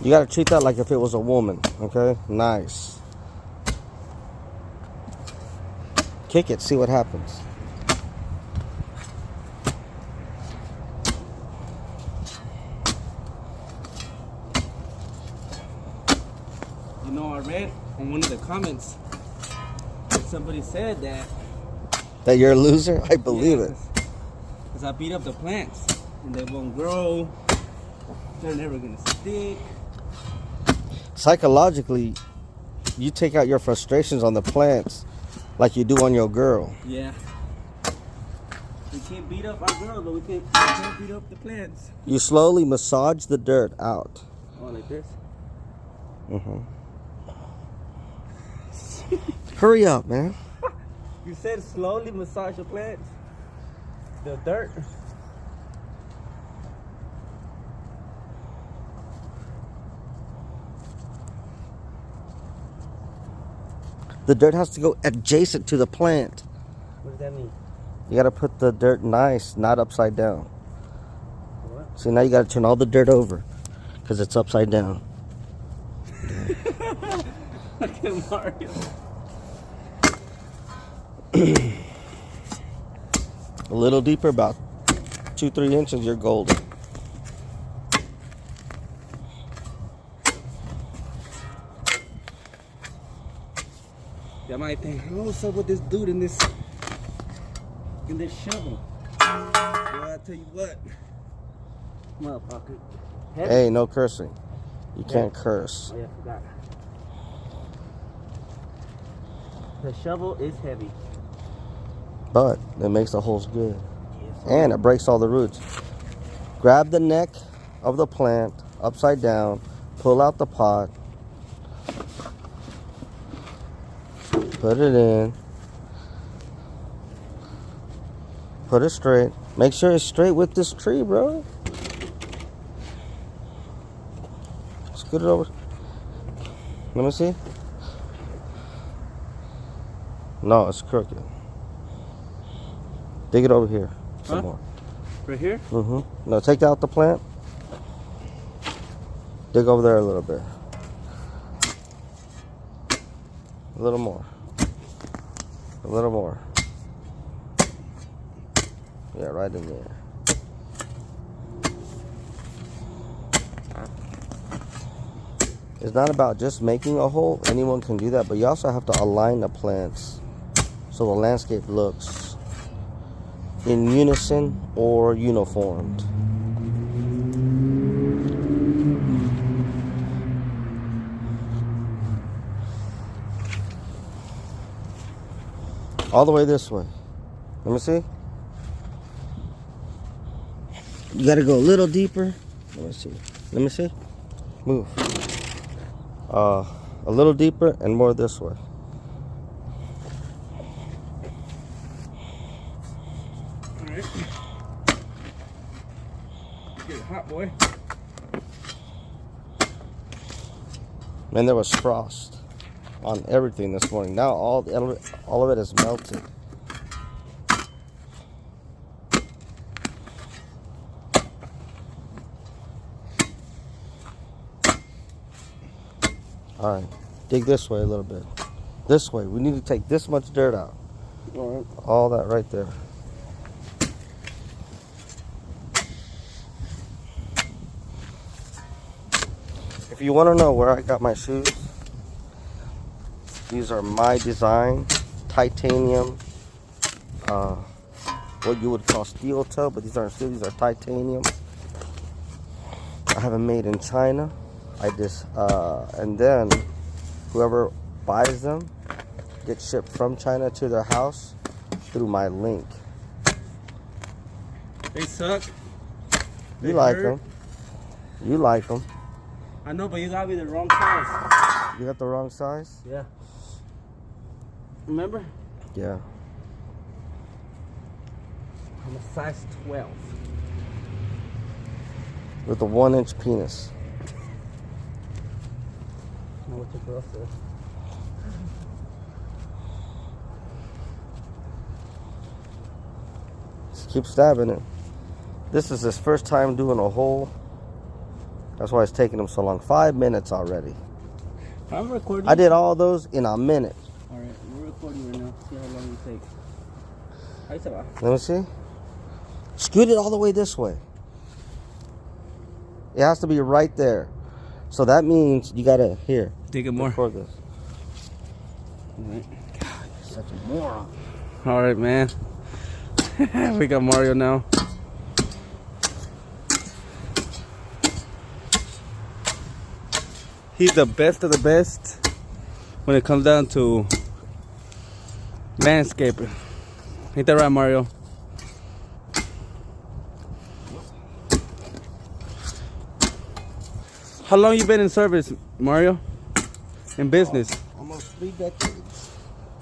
You gotta treat that like if it was a woman, okay? Nice. Kick it, see what happens. You know, I read on one of the comments that somebody said that you're a loser? I believe it. Because I beat up the plants and they won't grow. They're never gonna stick. Psychologically, you take out your frustrations on the plants like you do on your girl. Yeah. We can't beat up our girl, but we can't beat up the plants. You slowly massage the dirt out. Oh, like this? Mm-hmm. Hurry up, man. You said slowly massage the plants? The dirt? The dirt has to go adjacent to the plant. What does that mean? You gotta put the dirt nice, not upside down. What? See, now you gotta turn all the dirt over because it's upside down. Look at Mario. A little deeper, about 2-3 inches, you're golden. You might think, oh, what's up with this dude in this shovel? Well, I tell you what, motherfucker. Heavy. Hey, no cursing. You can't curse. Oh yeah, I forgot. The shovel is heavy, But it makes the holes good. And it breaks all the roots. Grab the neck of the plant upside down, pull out the pot, put it in, put it straight. Make sure it's straight with this tree, bro. Scoot it over. Let me see. No, it's crooked. Dig it over here some more. Right here? Mm-hmm. No, take out the plant. Dig over there a little bit. A little more. A little more. Yeah, right in there. It's not about just making a hole. Anyone can do that, but you also have to align the plants so the landscape looks in unison or uniformed. All the way this way. Let me see. You gotta go a little deeper. Let me see. Let me see. Move. A little deeper and more this way. Alright. Get it hot, boy. Man, there was frost on everything this morning. Now all of it is melted. All right, dig this way a little bit. This way. We need to take this much dirt out. All right. All that right there. If you want to know where I got my shoes, these are my design, titanium, what you would call steel toe, but these aren't steel, these are titanium. I have them made in China. And then whoever buys them gets shipped from China to their house through my link. They suck. You like them. You like them. I know, but you got me the wrong size. You got the wrong size? Yeah. Remember? Yeah. I'm a size 12. With a 1-inch penis. I know what your girl said. Just keep stabbing it. This is his first time doing a hole. That's why it's taking them so long. 5 minutes already. I'm recording. I did all those in a minute. All right, we're recording right now. See how long it takes. Ahí se va. Let me see. Scoot it all the way this way. It has to be right there. So that means you gotta here. Dig it more. Record this. All right. God, you're such a moron. All right, man. We got Mario now. He's the best of the best when it comes down to landscaping. Ain't that right, Mario? How long you been in service, Mario? In business? Almost 3 decades.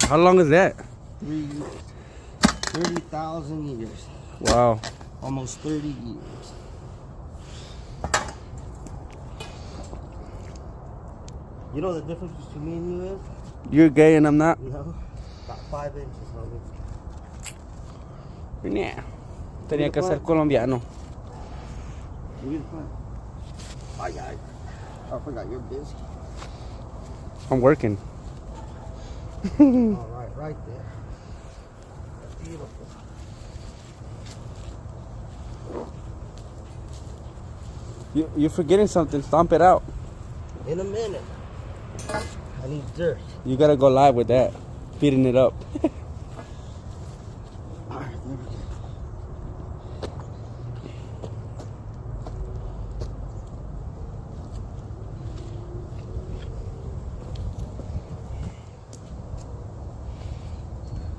How long is that? 30,000 years. Wow. Almost 30 years. You know the difference between me and you is? You're gay and I'm not? You know? About 5 inches, homie. Nah. Tenía que ser colombiano. Give me the plan. I forgot you're busy. I'm working. All right, right there. That's beautiful. You're forgetting something. Stomp it out. In a minute. I need dirt. You gotta go live with that. Beating it up. All right, there we go.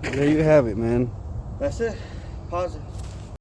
There you have it, man. That's it. Pause it.